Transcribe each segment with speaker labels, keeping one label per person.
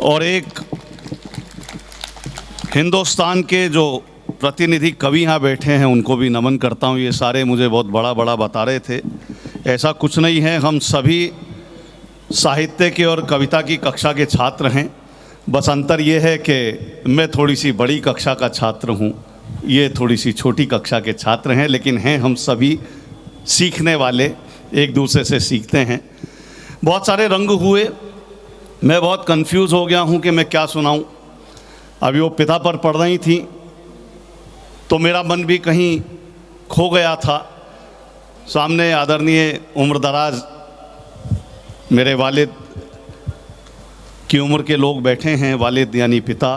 Speaker 1: और एक हिंदुस्तान के जो प्रतिनिधि कवि यहाँ बैठे हैं उनको भी नमन करता हूँ। ये सारे मुझे बहुत बड़ा बड़ा बता रहे थे, ऐसा कुछ नहीं है। हम सभी साहित्य के और कविता की कक्षा के छात्र हैं। बस अंतर ये है कि मैं थोड़ी सी बड़ी कक्षा का छात्र हूँ, ये थोड़ी सी छोटी कक्षा के छात्र हैं, लेकिन हैं हम सभी सीखने वाले, एक दूसरे से सीखते हैं। बहुत सारे रंग हुए, मैं बहुत कंफ्यूज हो गया हूँ कि मैं क्या सुनाऊँ। अभी वो पिता पर पढ़ रही थी तो मेरा मन भी कहीं खो गया था। सामने आदरणीय उम्रदराज मेरे वालिद की उम्र के लोग बैठे हैं, वालिद यानी पिता।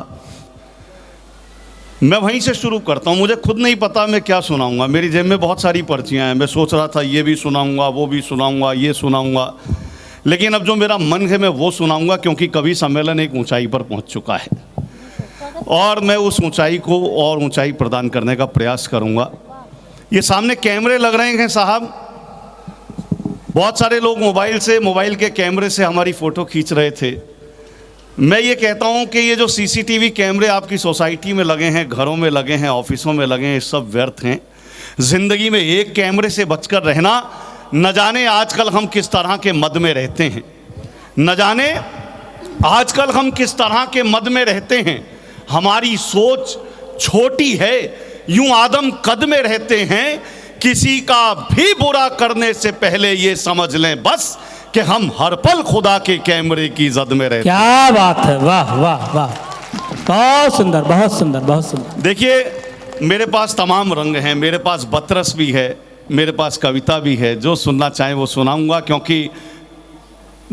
Speaker 1: मैं वहीं से शुरू करता हूँ। मुझे खुद नहीं पता मैं क्या सुनाऊंगा। मेरी जेब में बहुत सारी पर्चियाँ हैं, मैं सोच रहा था ये भी सुनाऊंगा, वो भी सुनाऊंगा, ये सुनाऊंगा, लेकिन अब जो मेरा मन है मैं वो सुनाऊंगा, क्योंकि कवि सम्मेलन एक ऊंचाई पर पहुंच चुका है और मैं उस ऊंचाई को और ऊंचाई प्रदान करने का प्रयास करूंगा। ये सामने कैमरे लग रहे हैं साहब, बहुत सारे लोग मोबाइल के कैमरे से हमारी फ़ोटो खींच रहे थे। मैं ये कहता हूँ कि ये जो सीसीटीवी कैमरे आपकी सोसाइटी में लगे हैं, घरों में लगे हैं, ऑफिसों में लगे हैं, ये सब व्यर्थ हैं। ज़िंदगी में एक कैमरे से बचकर रहना। न जाने आजकल हम किस तरह के मद में रहते हैं, न जाने आजकल हम किस तरह के मद में रहते हैं। हमारी सोच छोटी है, यूं आदम कद में रहते हैं। किसी का भी बुरा करने से पहले ये समझ लें बस कि हम हर पल खुदा के कैमरे की जद में रहते हैं।
Speaker 2: क्या बात है, वाह वाह वाह, बहुत सुंदर, बहुत सुंदर, बहुत सुंदर।
Speaker 1: देखिए मेरे पास तमाम रंग हैं, मेरे पास बतरस भी है, मेरे पास कविता भी है। जो सुनना चाहें वो सुनाऊंगा, क्योंकि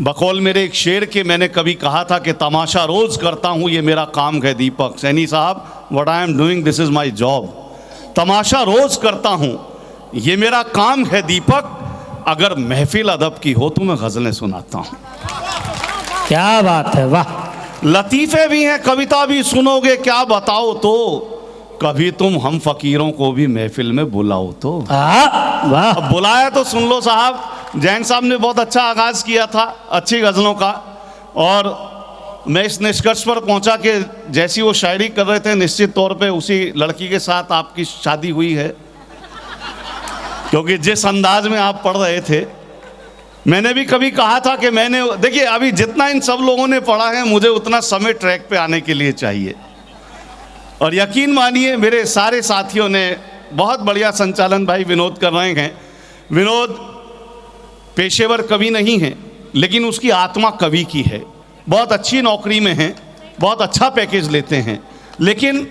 Speaker 1: बकौल मेरे एक शेर के मैंने कभी कहा था कि तमाशा रोज़ करता हूँ, ये मेरा काम है। दीपक सैनी साहब, what I am doing this is my job. तमाशा रोज़ करता हूँ, ये मेरा काम है दीपक। अगर महफिल अदब की हो तो मैं गज़लें सुनाता हूँ।
Speaker 2: क्या बात है, वाह।
Speaker 1: लतीफ़े भी हैं, कविता भी सुनोगे, क्या बताओ तो। कभी तुम हम फ़कीरों को भी महफिल में बुलाओ तो।
Speaker 2: वाह,
Speaker 1: अब बुलाया तो सुन लो साहब। जैन साहब ने बहुत अच्छा आगाज़ किया था अच्छी गज़लों का, और मैं इस निष्कर्ष पर पहुंचा कि जैसी वो शायरी कर रहे थे, निश्चित तौर पे उसी लड़की के साथ आपकी शादी हुई है, क्योंकि जिस अंदाज में आप पढ़ रहे थे। मैंने भी कभी कहा था कि देखिए अभी जितना इन सब लोगों ने पढ़ा है, मुझे उतना समय ट्रैक पे आने के लिए चाहिए। और यकीन मानिए मेरे सारे साथियों ने बहुत बढ़िया संचालन भाई विनोद कर रहे हैं। विनोद पेशेवर कवि नहीं है, लेकिन उसकी आत्मा कवि की है। बहुत अच्छी नौकरी में है, बहुत अच्छा पैकेज लेते हैं, लेकिन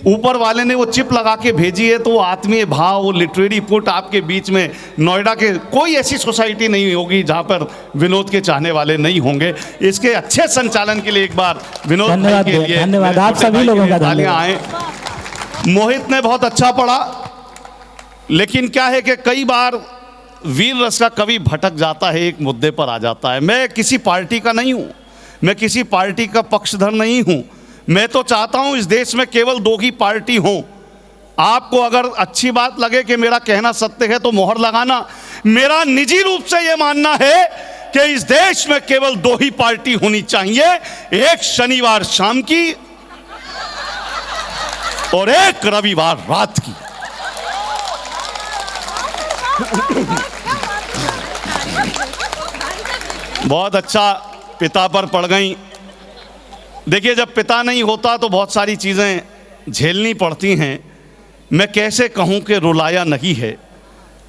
Speaker 1: ऊपर वाले ने वो चिप लगा के भेजी है, तो वो आत्मीय भाव, वो लिटरेरी पुट आपके बीच में। नोएडा के कोई ऐसी सोसाइटी नहीं होगी जहाँ पर विनोद के चाहने वाले नहीं होंगे। इसके अच्छे संचालन के लिए एक बार विनोद भाई के लिए
Speaker 2: धन्यवाद। आप सभी लोगों का
Speaker 1: तालियां आए। मोहित ने बहुत अच्छा पढ़ा, लेकिन क्या है कि कई बार वीर रस का कवि भटक जाता है, एक मुद्दे पर आ जाता है। मैं किसी पार्टी का नहीं हूँ, मैं किसी पार्टी का पक्षधर नहीं हूँ। मैं तो चाहता हूँ इस देश में केवल दो ही पार्टी हो। आपको अगर अच्छी बात लगे कि मेरा कहना सत्य है तो मोहर लगाना। मेरा निजी रूप से यह मानना है कि इस देश में केवल दो ही पार्टी होनी चाहिए, एक शनिवार शाम की और एक रविवार रात की। बहुत अच्छा पिता पर पड़ गई। देखिए जब पिता नहीं होता तो बहुत सारी चीज़ें झेलनी पड़ती हैं। मैं कैसे कहूँ कि रुलाया नहीं है।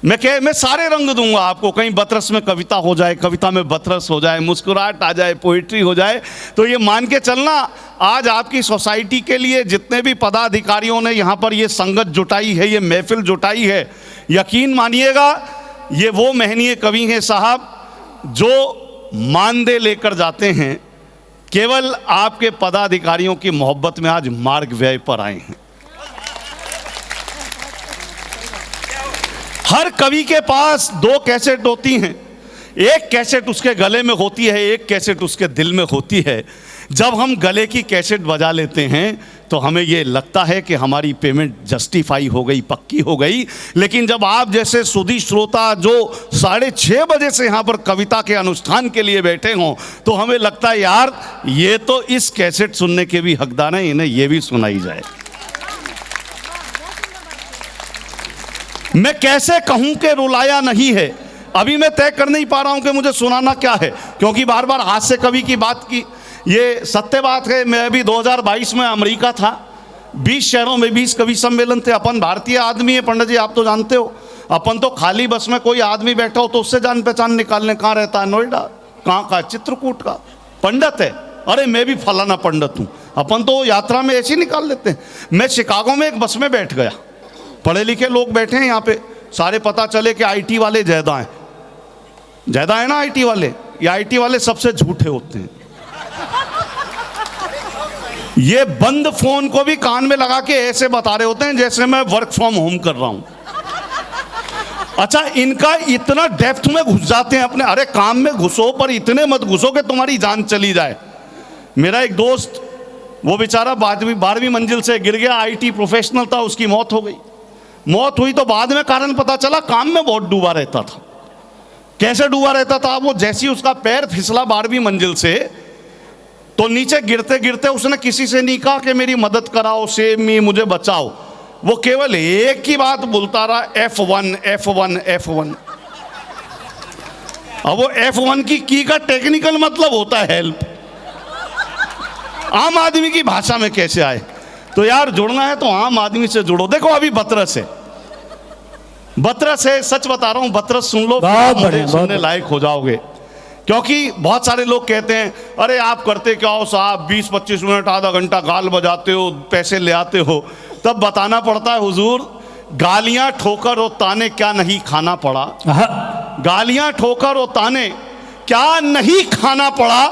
Speaker 1: मैं सारे रंग दूंगा आपको। कहीं बतरस में कविता हो जाए, कविता में बतरस हो जाए, मुस्कुराहट आ जाए, पोइट्री हो जाए, तो ये मान के चलना आज आपकी सोसाइटी के लिए जितने भी पदाधिकारियों ने यहाँ पर ये संगत जुटाई है, ये महफिल जुटाई है, यकीन मानिएगा ये वो महनीय कवि हैं साहब जो मानदेय लेकर जाते हैं। केवल आपके पदाधिकारियों की मोहब्बत में आज मार्ग व्यय पर आए हैं। हर कवि के पास दो कैसेट होती हैं, एक कैसेट उसके गले में होती है, एक कैसेट उसके दिल में होती है। जब हम गले की कैसेट बजा लेते हैं तो हमें ये लगता है कि हमारी पेमेंट जस्टिफाई हो गई, पक्की हो गई। लेकिन जब आप जैसे सुधी श्रोता जो 6:30 बजे से यहाँ पर कविता के अनुष्ठान के लिए बैठे हों, तो हमें लगता है यार ये तो इस कैसेट सुनने के भी हकदार हैं, इन्हें ये भी सुनाई जाए। मैं कैसे कहूं कि रुलाया नहीं है, अभी मैं तय कर नहीं पा रहा हूं कि मुझे सुनाना क्या है, क्योंकि बार बार हास्य कवि की बात की। ये सत्य बात है, मैं अभी 2022 में अमेरिका था, 20 शहरों में 20 कवि सम्मेलन थे। अपन भारतीय आदमी है पंडित जी, आप तो जानते हो, अपन तो खाली बस में कोई आदमी बैठा हो तो उससे जान पहचान निकालने, कहाँ रहता है, नोएडा, कहाँ का, चित्रकूट का पंडित है, अरे मैं भी फलाना पंडित हूँ। अपन तो यात्रा में ऐसे ही निकाल लेते हैं। मैं शिकागो में एक बस में बैठ गया, पढ़े लिखे लोग बैठे हैं यहाँ पे सारे, पता चले कि आईटी वाले ज्यादा हैं। ज्यादा है ना आईटी वाले, ये आईटी वाले सबसे झूठे होते हैं। ये बंद फोन को भी कान में लगा के ऐसे बता रहे होते हैं जैसे मैं वर्क फ्रॉम होम कर रहा हूं। अच्छा, इनका इतना डेप्थ में घुस जाते हैं अपने, अरे काम में घुसो पर इतने मत घुसो कि तुम्हारी जान चली जाए। मेरा एक दोस्त, वो बेचारा 12वीं मंजिल से गिर गया, आईटी प्रोफेशनल था, उसकी मौत हो गई। मौत हुई तो बाद में कारण पता चला, काम में बहुत डूबा रहता था। कैसे डूबा रहता था वो, जैसे ही उसका पैर फिसला 12वीं मंजिल से, तो नीचे गिरते गिरते उसने किसी से नहीं कहा कि मेरी मदद कराओ, सेव मी, मुझे बचाओ। वो केवल एक ही बात बोलता रहा, F1 F1 F1। अब वो F1 की का टेक्निकल मतलब होता है हेल्प, आम आदमी की भाषा में कैसे आए। तो यार जुड़ना है तो आम आदमी से जुड़ो। देखो अभी बतरस है, बतरस है, सच बता रहा हूं, बतरस सुन लो, सुनने लायक हो जाओगे। क्योंकि बहुत सारे लोग कहते हैं अरे आप करते क्या हो साहब, 20-25 मिनट आधा घंटा गाल बजाते हो, पैसे ले आते हो। तब बताना पड़ता है हुजूर, गालियां ठोकर और ताने क्या नहीं खाना पड़ा, गालियां ठोकर और ताने क्या नहीं खाना पड़ा,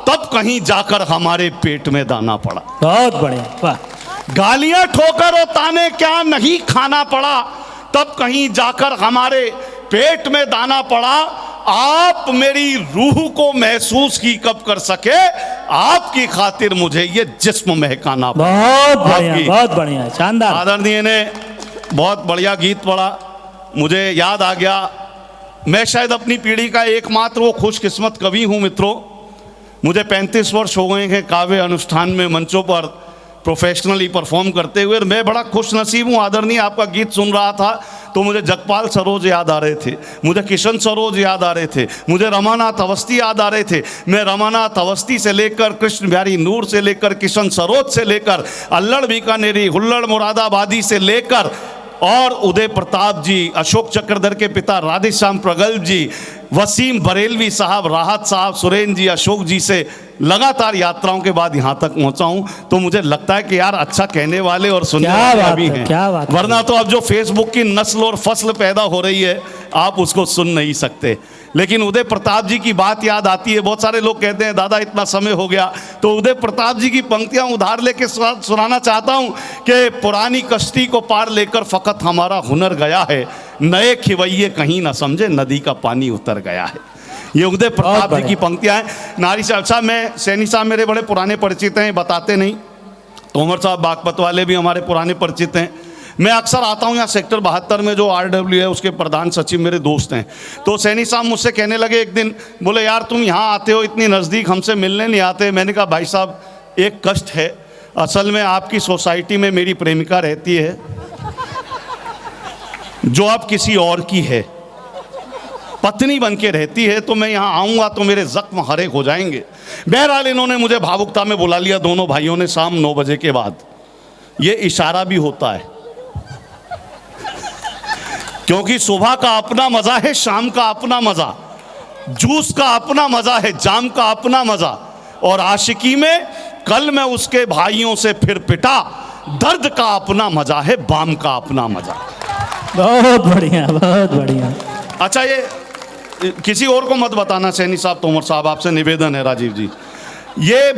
Speaker 1: तब कहीं जाकर हमारे पेट में दाना पड़ा।
Speaker 2: बहुत बढ़िया, वाह।
Speaker 1: गालियां ठोकर और ताने क्या नहीं खाना पड़ा, तब कहीं जाकर हमारे पेट में दाना पड़ा। आप मेरी रूह को महसूस ही कब कर सके, आपकी खातिर मुझे ये जिस्म महकाना पड़ा।
Speaker 2: बहुत बढ़िया, बहुत बढ़िया, शानदार।
Speaker 1: आदरणीय ने बहुत बढ़िया गीत पढ़ा, मुझे याद आ गया, मैं शायद अपनी पीढ़ी का एकमात्र वो खुशकिस्मत कवि हूँ मित्रों। मुझे 35 वर्ष हो गए हैं काव्य अनुष्ठान में मंचों पर प्रोफेशनली परफॉर्म करते हुए। मैं बड़ा खुश नसीब हूँ। आदरणीय आपका गीत सुन रहा था तो मुझे जगपाल सरोज याद आ रहे थे, मुझे किशन सरोज याद आ रहे थे, मुझे रमानाथ अवस्थी याद आ रहे थे। मैं रमानाथ अवस्थी से लेकर कृष्ण बिहारी नूर से लेकर किशन सरोज से लेकर अल्लड़ बीकानेरी, हुल्लड़ मुरादाबादी से लेकर और उदय प्रताप जी, अशोक चक्रधर के पिता राधेश्याम प्रगल्भ जी, वसीम बरेलवी साहब, राहत साहब, सुरेंद्र जी, अशोक जी से लगातार यात्राओं के बाद यहाँ तक पहुँचा हूँ। तो मुझे लगता है कि यार अच्छा कहने वाले और सुनने वाले भी हैं,
Speaker 2: क्या बात,
Speaker 1: वरना तो अब जो फेसबुक की नस्ल और फसल पैदा हो रही है आप उसको सुन नहीं सकते। लेकिन उदय प्रताप जी की बात याद आती है। बहुत सारे लोग कहते हैं दादा इतना समय हो गया, तो उदय प्रताप जी की पंक्तियां उधार लेके सुनाना चाहता हूं कि पुरानी कश्ती को पार लेकर फकत हमारा हुनर गया है, नए खिवैये कहीं ना समझे नदी का पानी उतर गया है। ये उदय प्रताप जी की पंक्तियां हैं। नारी साहब, अच्छा मैं सैनी साहब मेरे बड़े पुराने परिचित हैं, बताते नहीं। तोमर साहब बागपत वाले भी हमारे पुराने परिचित हैं। मैं अक्सर आता हूँ यहाँ सेक्टर 72 में, जो RW है उसके प्रधान सचिव मेरे दोस्त हैं। तो सैनी साहब मुझसे कहने लगे एक दिन, बोले यार तुम यहाँ आते हो इतनी नज़दीक, हमसे मिलने नहीं आते। मैंने कहा भाई साहब एक कष्ट है, असल में आपकी सोसाइटी में मेरी प्रेमिका रहती है जो अब किसी और की है, पत्नी बन के रहती है। तो मैं यहाँ आऊँगा तो मेरे जख्म हरे हो जाएंगे। बहरहाल इन्होंने मुझे भावुकता में बुला लिया दोनों भाइयों ने शाम 9 बजे के बाद। ये इशारा भी होता है, क्योंकि सुबह का अपना मजा है, शाम का अपना मजा, जूस का अपना मजा है, जाम का अपना मजा। और आशिकी में कल मैं उसके भाइयों से फिर पिटा, दर्द का अपना मजा है, बाम का अपना मजा।
Speaker 2: बहुत बढ़िया, बहुत बढ़िया।
Speaker 1: अच्छा ये किसी और को मत बताना सैनी साहब, तोमर साहब, आपसे निवेदन है, राजीव जी। ये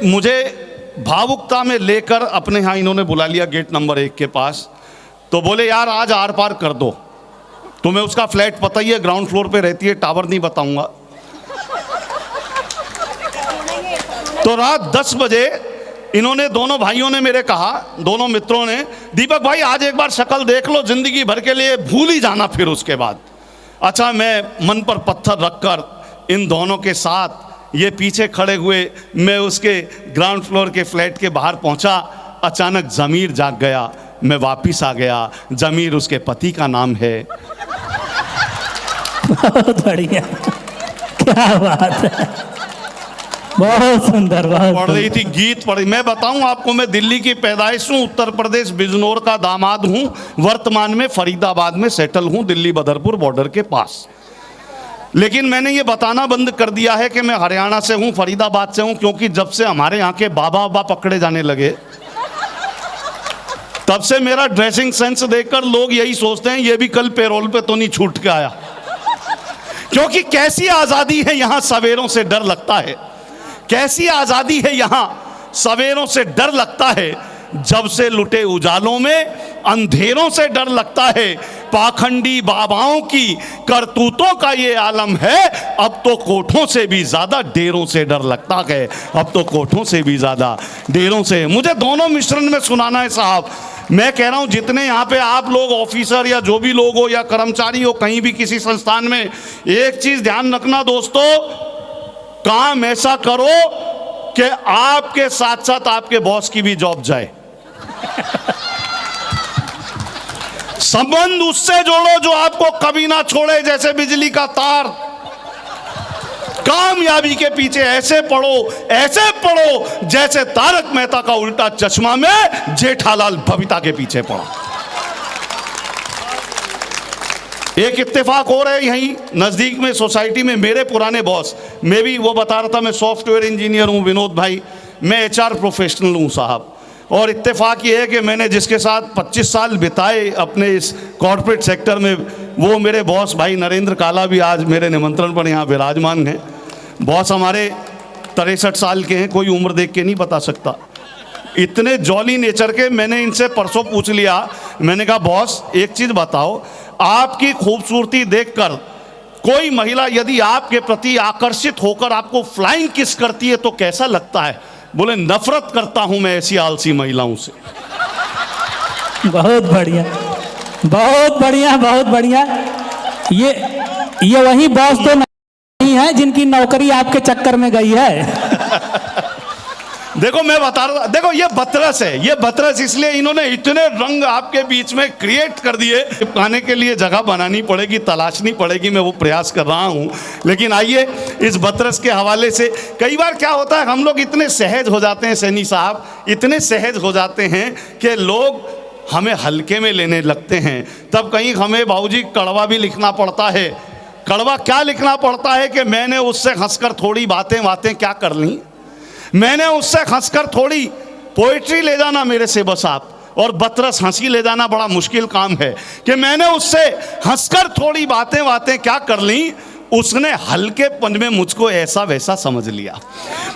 Speaker 1: मुझे भावुकता में लेकर अपने यहाँ इन्होंने बुला लिया गेट नंबर 1 के पास। तो बोले यार आज आर पार कर दो। तुम्हें उसका फ्लैट पता ही है, ग्राउंड फ्लोर पे रहती है, टावर नहीं बताऊंगा। तो रात 10 बजे इन्होंने, दोनों भाइयों ने मेरे कहा, दोनों मित्रों ने, दीपक भाई आज एक बार शक्ल देख लो, जिंदगी भर के लिए भूल ही जाना फिर उसके बाद। अच्छा, मैं मन पर पत्थर रखकर इन दोनों के साथ ये पीछे खड़े हुए मैं उसके ग्राउंड फ्लोर के फ्लैट के बाहर पहुंचा। अचानक ज़मीर जाग गया, मैं वापिस आ गया। ज़मीर उसके पति का नाम है।
Speaker 2: बहुत बढ़िया, क्या बात है, बहुत सुंदर, बहुत
Speaker 1: पढ़ रही थी, गीत पढ़ रही। मैं बताऊं आपको, मैं दिल्ली की पैदाइश हूं, उत्तर प्रदेश बिजनौर का दामाद हूं, वर्तमान में फरीदाबाद में सेटल हूं, दिल्ली बदरपुर बॉर्डर के पास। लेकिन मैंने ये बताना बंद कर दिया है कि मैं हरियाणा से हूं, फरीदाबाद से हूं, क्योंकि जब से हमारे यहाँ के बाबा पकड़े जाने लगे, तब से मेरा ड्रेसिंग सेंस देखकर लोग यही सोचते हैं ये भी कल पेरोल पे तो नहीं छूट के आया। क्योंकि कैसी आजादी है यहां, सवेरों से डर लगता है। कैसी आजादी है यहां, सवेरों से डर लगता है। जब से लुटे उजालों में अंधेरों से डर लगता है। पाखंडी बाबाओं की करतूतों का ये आलम है। अब तो कोठों से भी ज्यादा डेरों से डर लगता है। अब तो कोठों से भी ज्यादा डेरों से। मुझे दोनों मिश्रण में सुनाना है साहब। मैं कह रहा हूं जितने यहाँ पे आप लोग ऑफिसर या जो भी लोग हो या कर्मचारी हो कहीं भी किसी संस्थान में, एक चीज ध्यान रखना दोस्तों, काम ऐसा करो कि आपके साथ साथ आपके बॉस की भी जॉब जाए। संबंध उससे जोड़ो जो आपको कभी ना छोड़े, जैसे बिजली का तार। कामयाबी के पीछे ऐसे पढ़ो जैसे तारक मेहता का उल्टा चश्मा में जेठालाल बबीता के पीछे पढ़ो। एक इत्तेफाक हो रहा है यहीं नजदीक में सोसाइटी में, मेरे पुराने बॉस, मैं भी वो बता रहा था, मैं सॉफ्टवेयर इंजीनियर हूं विनोद भाई, मैं एचआर प्रोफेशनल हूं साहब। और इत्तेफाक ये है कि मैंने जिसके साथ 25 साल बिताए अपने इस कॉर्पोरेट सेक्टर में, वो मेरे बॉस भाई नरेंद्र काला भी आज मेरे निमंत्रण पर यहाँ विराजमान हैं। बॉस हमारे 63 साल के हैं, कोई उम्र देख के नहीं बता सकता, इतने जॉली नेचर के। मैंने इनसे परसों पूछ लिया, मैंने कहा बॉस एक चीज़ बताओ, आपकी खूबसूरती देखकर कोई महिला यदि आपके प्रति आकर्षित होकर आपको फ्लाइंग किस करती है तो कैसा लगता है? बोले नफरत करता हूं मैं ऐसी आलसी महिलाओं से।
Speaker 2: बहुत बढ़िया, बहुत बढ़िया, बहुत बढ़िया। ये वही बॉस तो नहीं है जिनकी नौकरी आपके चक्कर में गई है।
Speaker 1: देखो मैं बता रहा, देखो ये बतरस है, ये बतरस इसलिए इन्होंने इतने रंग आपके बीच में क्रिएट कर दिए। पाने के लिए जगह बनानी पड़ेगी, तलाशनी पड़ेगी, मैं वो प्रयास कर रहा हूँ। लेकिन आइए इस बतरस के हवाले से, कई बार क्या होता है हम लोग इतने सहज हो जाते हैं सैनी साहब, इतने सहज हो जाते हैं कि लोग हमें हल्के में लेने लगते हैं। तब कहीं हमें बाबूजी कड़वा भी लिखना पड़ता है। कड़वा क्या लिखना पड़ता है कि मैंने उससे हंसकर थोड़ी बातें क्या कर ली, मैंने उससे हंसकर थोड़ी पोइट्री ले जाना मेरे से बस आप, और बतरस हंसी ले जाना बड़ा मुश्किल काम है कि मैंने उससे हंसकर थोड़ी बातें क्या कर ली, उसने हल्केपन में मुझको ऐसा वैसा समझ लिया।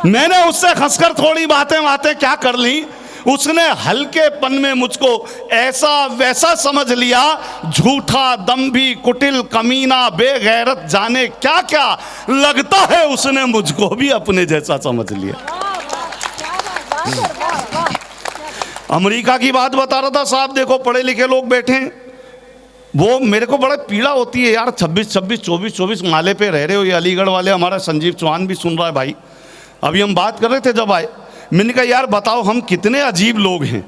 Speaker 1: मैंने उससे हंसकर थोड़ी बातें क्या कर ली, उसने हल्केपन में मुझको ऐसा वैसा समझ लिया। झूठा, दंभी, कुटिल, कमीना, बेगैरत, जाने क्या क्या, लगता है उसने मुझको भी अपने जैसा समझ लिया। अमेरिका की बात बता रहा था साहब, देखो पढ़े लिखे लोग बैठे हैं, वो मेरे को बड़ा पीड़ा होती है यार। 26 माले पे रह रहे हो, ये अलीगढ़ वाले, हमारा संजीव चौहान भी सुन रहा है भाई। अभी हम बात कर रहे थे जब आए, मैंने कहा यार बताओ हम कितने अजीब लोग हैं।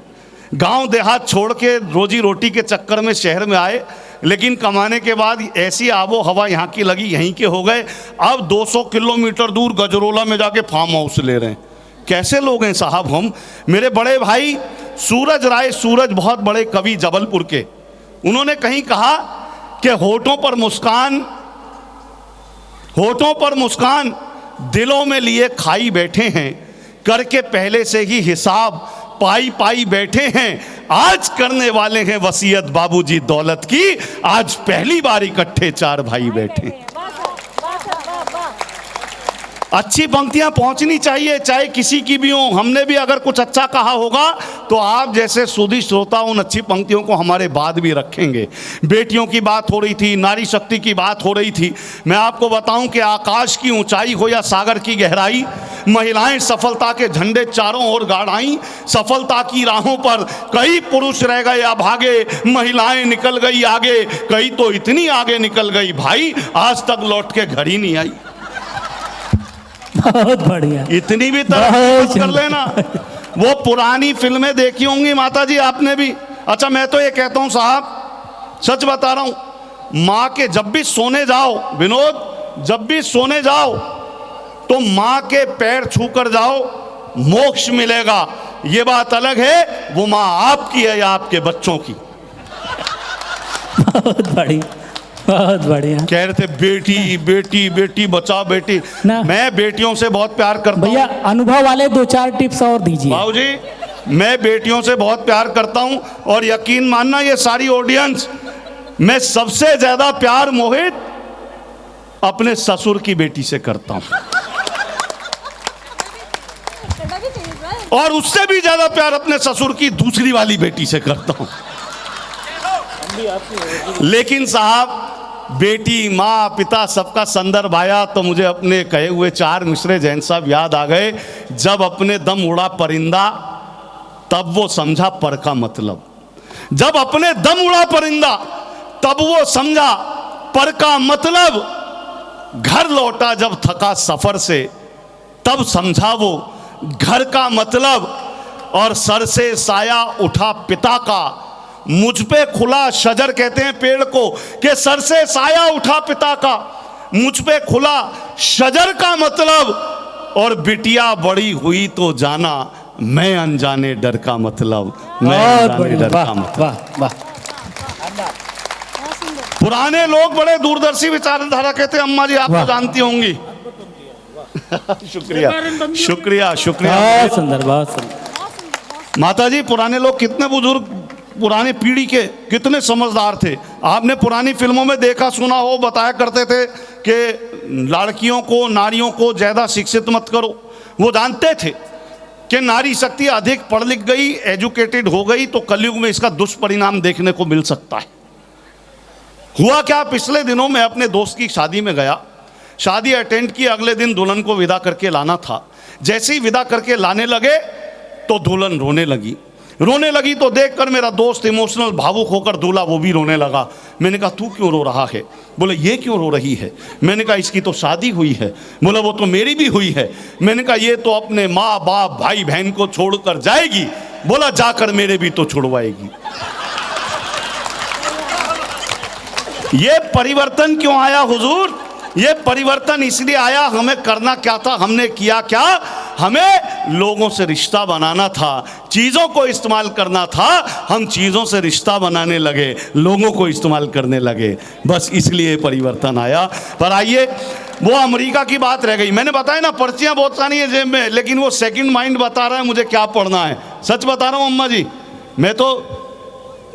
Speaker 1: गांव देहात छोड़ के रोजी रोटी के चक्कर में शहर में आए, लेकिन कमाने के बाद ऐसी आबो हवा यहाँ की लगी, यहीं के हो गए। अब 200 किलोमीटर दूर गजरोला में जाके फार्म हाउस ले रहे हैं। कैसे लोग हैं साहब हम। मेरे बड़े भाई सूरज राय, सूरज बहुत बड़े कवि जबलपुर के, उन्होंने कहीं कहा कि होठों पर मुस्कान दिलों में लिए खाई बैठे हैं, करके पहले से ही हिसाब पाई बैठे हैं। आज करने वाले हैं वसीयत बाबूजी दौलत की, आज पहली बार इकट्ठे 4 भाई बैठे। अच्छी पंक्तियां पहुंचनी चाहिए, चाहे किसी की भी हो। हमने भी अगर कुछ अच्छा कहा होगा तो आप जैसे सुधी श्रोता उन अच्छी पंक्तियों को हमारे बाद भी रखेंगे। बेटियों की बात हो रही थी, नारी शक्ति की बात हो रही थी। मैं आपको बताऊं कि आकाश की ऊंचाई हो या सागर की गहराई, महिलाएं सफलता के झंडे चारों ओर गाड़ाई। सफलता की राहों पर कई पुरुष रह गए अभागे, महिलाएं निकल गई आगे, कई तो इतनी आगे निकल गई भाई आज तक लौट के घर ही नहीं आई।
Speaker 2: बहुत बढ़िया।
Speaker 1: इतनी भी तरक्की कर लेना। वो पुरानी फिल्में देखी होंगी माता जी आपने भी। अच्छा मैं तो ये कहता हूं साहब, सच बता रहा हूं, माँ के जब भी सोने जाओ, विनोद जब भी सोने जाओ तो माँ के पैर छू कर जाओ, मोक्ष मिलेगा। ये बात अलग है वो माँ आपकी है या आपके बच्चों की।
Speaker 2: बहुत बढ़िया, बहुत बढ़िया।
Speaker 1: कह रहे थे बेटी बेटी बेटी बचाओ बेटी।
Speaker 2: ना।
Speaker 1: मैं बेटियों से बहुत प्यार करता हूँ
Speaker 2: भैया अनुभव वाले 2-4 टिप्स और दीजिए।
Speaker 1: बाबूजी। मैं बेटियों से बहुत प्यार करता हूँ और यकीन मानना ये सारी ऑडियंस, मैं सबसे ज्यादा प्यार मोहित अपने ससुर की बेटी से करता हूँ और उससे भी ज्यादा प्यार अपने ससुर की दूसरी वाली बेटी से करता हूँ। लेकिन साहब बेटी माँ पिता सबका संदर्भ आया तो मुझे अपने कहे हुए 4 मिसरे जैन साहब याद आ गए। जब अपने दम उड़ा परिंदा तब वो समझा पर का मतलब। जब अपने दम उड़ा परिंदा तब वो समझा पर का मतलब। घर लौटा जब थका सफर से तब समझा वो घर का मतलब। और सर से साया उठा पिता का, मुझ पे खुला शजर कहते हैं पेड़ को कि सर से साया उठा पिता का, मुझ पे खुला शजर का मतलब। और बिटिया बड़ी हुई तो जाना मैं अनजाने डर का मतलब। मैं अनजाने डर का मतलब।
Speaker 2: वाह वाह।
Speaker 1: पुराने लोग बड़े दूरदर्शी विचारधारा कहते हैं। अम्मा जी आप तो जानती होंगी। शुक्रिया शुक्रिया शुक्रिया।
Speaker 2: बहुत सुंदर, बहुत सुंदर।
Speaker 1: माता जी पुराने लोग कितने बुजुर्ग, पुराने पीढ़ी के कितने समझदार थे। आपने पुरानी फिल्मों में देखा सुना हो, बताया करते थे कि लड़कियों को नारियों को ज़्यादा शिक्षित मत करो। वो जानते थे कि नारी शक्ति अधिक पढ़ लिख गई, एजुकेटेड हो गई तो कलयुग में इसका दुष्परिणाम देखने को मिल सकता है। हुआ क्या, पिछले दिनों में अपने दोस्त की शादी में गया, शादी अटेंड की, अगले दिन दुल्हन को विदा करके लाना था। जैसे ही विदा करके लाने लगे तो दुल्हन रोने लगी तो देखकर मेरा दोस्त इमोशनल भावुक होकर दूल्हा वो भी रोने लगा। मैंने कहा तू क्यों रो रहा है? बोले ये क्यों रो रही है? मैंने कहा इसकी तो शादी हुई है। बोला वो तो मेरी भी हुई है। मैंने कहा ये तो अपने माँ बाप भाई बहन को छोड़कर जाएगी। बोला जाकर मेरे भी तो छुड़वाएगी। ये परिवर्तन क्यों आया हुजूर? ये परिवर्तन इसलिए आया, हमें करना क्या था, हमने किया क्या? हमें लोगों से रिश्ता बनाना था, चीज़ों को इस्तेमाल करना था। हम चीज़ों से रिश्ता बनाने लगे, लोगों को इस्तेमाल करने लगे, बस इसलिए परिवर्तन आया। पर आइए, वो अमेरिका की बात रह गई। मैंने बताया ना पर्चियाँ बहुत सारी हैं जेब में, लेकिन वो सेकंड माइंड बता रहा है मुझे क्या पढ़ना है। सच बता रहा हूँ अम्मा जी,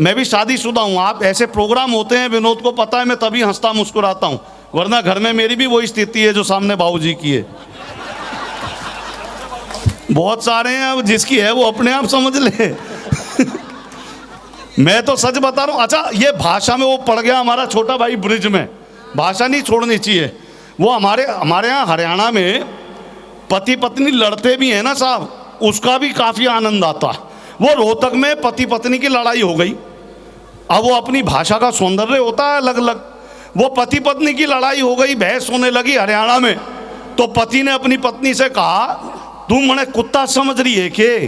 Speaker 1: मैं भी शादीशुदा हूँ। आप ऐसे प्रोग्राम होते हैं, विनोद को पता है, मैं तभी हंसता मुस्कुराता हूँ, वरना घर में मेरी भी वही स्थिति है जो सामने बाबूजी की है। बहुत सारे हैं, अब जिसकी है वो अपने आप समझ ले। मैं तो सच बता रहा हूँ। अच्छा ये भाषा में वो पड़ गया हमारा छोटा भाई ब्रिज में, भाषा नहीं छोड़नी चाहिए। वो हमारे यहाँ हरियाणा में पति पत्नी लड़ते भी हैं ना साहब, उसका भी काफ़ी आनंद आता है। वो रोहतक में पति पत्नी की लड़ाई हो गई। अब वो अपनी भाषा का सौंदर्य होता है अलग अलग। वो पति पत्नी की लड़ाई हो गई, बहस होने लगी हरियाणा में। तो पति ने अपनी पत्नी से कहा तू मने कुत्ता समझ रही है के?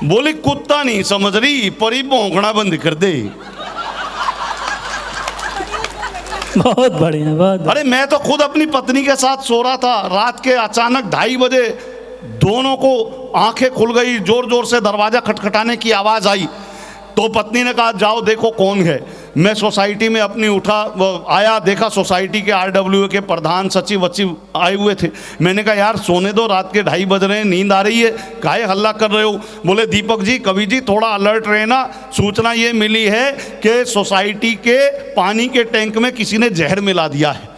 Speaker 1: बोली कुत्ता नहीं समझ रही, परी भौंकना बंद कर दे।
Speaker 2: बहुत बढ़िया, बहुत।
Speaker 1: अरे मैं तो खुद अपनी पत्नी के साथ सो रहा था, रात के अचानक 2:30 बजे दोनों को आंखें खुल गई, जोर जोर से दरवाजा खटखटाने की आवाज़ आई। तो पत्नी ने कहा जाओ देखो कौन है। मैं सोसाइटी में अपनी आया, देखा सोसाइटी के RWA के प्रधान सचिव वचिव आए हुए थे। मैंने कहा यार सोने दो, रात के 2:30 बज रहे हैं, नींद आ रही है, काहे हल्ला कर रहे हो? बोले दीपक जी कवि जी थोड़ा अलर्ट रहना, सूचना ये मिली है कि सोसाइटी के पानी के टैंक में किसी ने जहर मिला दिया है।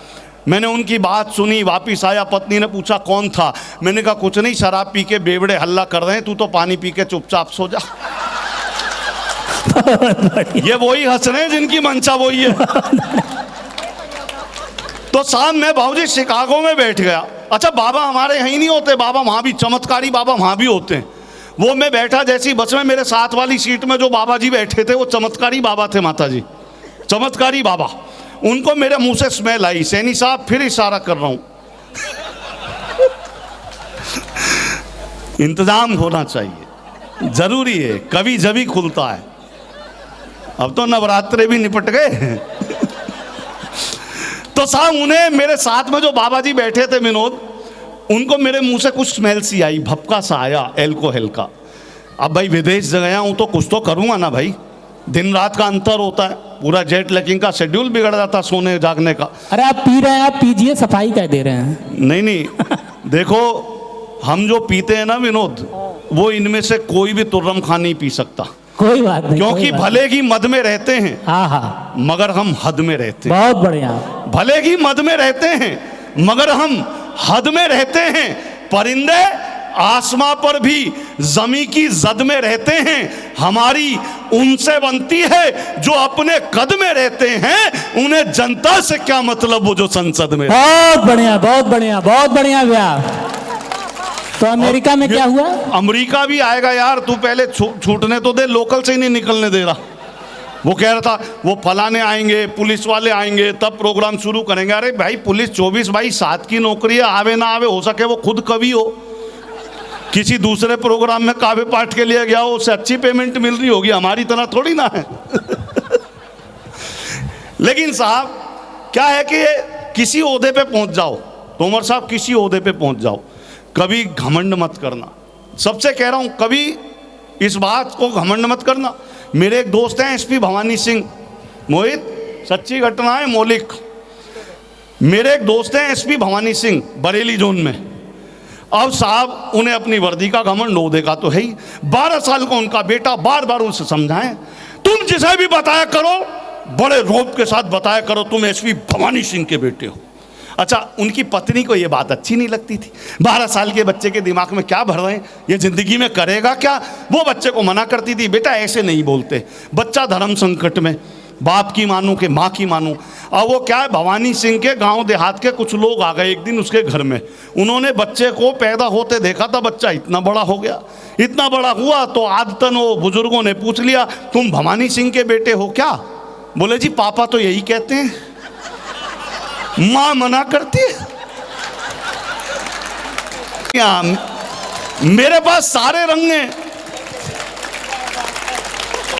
Speaker 1: मैंने उनकी बात सुनी, वापिस आया, पत्नी ने पूछा कौन था, मैंने कहा कुछ नहीं, शराब पी के बेवड़े हल्ला कर रहे हैं, तू तो पानी पी के चुपचाप सो जा। ये वही हंस रहे हैं जिनकी मंशा वही है। तो साहब मैं भाऊजी शिकागो में बैठ गया। अच्छा बाबा हमारे यहीं नहीं होते, बाबा वहां भी चमत्कारी बाबा वहां भी होते हैं। वो मैं बैठा जैसी बस में, मेरे साथ वाली सीट में जो बाबा जी बैठे थे वो चमत्कारी बाबा थे, माता जी चमत्कारी बाबा। उनको मेरे मुंह से स्मेल आई। सैनी साहब फिर इशारा कर रहा हूं, इंतजाम होना चाहिए, जरूरी है, कभी जभी खुलता है। अब तो नवरात्रे भी निपट गए। तो साहब उन्हें, मेरे साथ में जो बाबा जी बैठे थे विनोद, उनको मेरे मुंह से कुछ स्मेल सी आई, भपका सा आया एल्कोहल का। अब भाई विदेश गया हूं तो कुछ तो करूंगा ना भाई, दिन रात का अंतर होता है, पूरा जेट लैगिंग का शेड्यूल बिगड़ जाता सोने जागने का।
Speaker 2: अरे आप पी रहे हैं, आप पीजिए, सफाई कह दे रहे हैं।
Speaker 1: नहीं नहीं, देखो हम जो पीते हैं ना विनोद, वो इनमें से कोई भी तुर्रम खान नहीं पी सकता,
Speaker 2: कोई बात नहीं,
Speaker 1: क्योंकि भले ही मद में रहते हैं,
Speaker 2: हाँ हाँ,
Speaker 1: मगर हम हद में रहते हैं।
Speaker 2: बहुत बढ़िया।
Speaker 1: भले ही मद में रहते हैं मगर हम हद में रहते हैं। परिंदे आसमां पर भी जमी की जद में रहते हैं, हमारी उनसे बनती है जो अपने कद में रहते हैं, उन्हें जनता से क्या मतलब, वो जो संसद में।
Speaker 2: बहुत बढ़िया, बहुत बढ़िया, बहुत बढ़िया भैया। तो अमेरिका में क्या हुआ?
Speaker 1: अमेरिका भी आएगा यार, तू पहले छूटने तो दे, लोकल से ही नहीं निकलने दे रहा। वो कह रहा था वो फलाने आएंगे, पुलिस वाले आएंगे, तब प्रोग्राम शुरू करेंगे। अरे भाई पुलिस 24/7 की नौकरी है, आवे ना आवे, हो सके वो खुद कवि हो, किसी दूसरे प्रोग्राम में काव्य पाठ के लिए गया हो, उससे अच्छी पेमेंट मिल रही होगी, हमारी तरह थोड़ी ना है। लेकिन साहब क्या है कि किसी ओहदे पे पहुंच जाओ, तोमर साहब किसी ओहदे पे पहुंच जाओ, कभी घमंड मत करना। सबसे कह रहा हूं, कभी इस बात को घमंड मत करना। मेरे एक दोस्त हैं एसपी भवानी सिंह, मोहित सच्ची घटना है मौलिक, मेरे एक दोस्त हैं एसपी भवानी सिंह बरेली जोन में। अब साहब उन्हें अपनी वर्दी का घमंड ओहदे का तो है ही। 12 साल का उनका बेटा, बार बार उनसे समझाएं, तुम जिसे भी बताया करो बड़े रोब के साथ बताया करो तुम एसपी भवानी सिंह के बेटे हो। अच्छा उनकी पत्नी को ये बात अच्छी नहीं लगती थी, 12 साल के बच्चे के दिमाग में क्या भर रहे हैं, ये जिंदगी में करेगा क्या। वो बच्चे को मना करती थी, बेटा ऐसे नहीं बोलते, बच्चा धर्म संकट में, बाप की मानूं कि माँ की मानूं। अब वो क्या है, भवानी सिंह के गांव देहात के कुछ लोग आ गए एक दिन उसके घर में, उन्होंने बच्चे को पैदा होते देखा था, बच्चा इतना बड़ा हो गया। इतना बड़ा हुआ तो आदतन वो बुजुर्गों ने पूछ लिया, तुम भवानी सिंह के बेटे हो क्या? बोले जी पापा तो यही कहते हैं, मां मना करती है। मेरे पास सारे रंग हैं,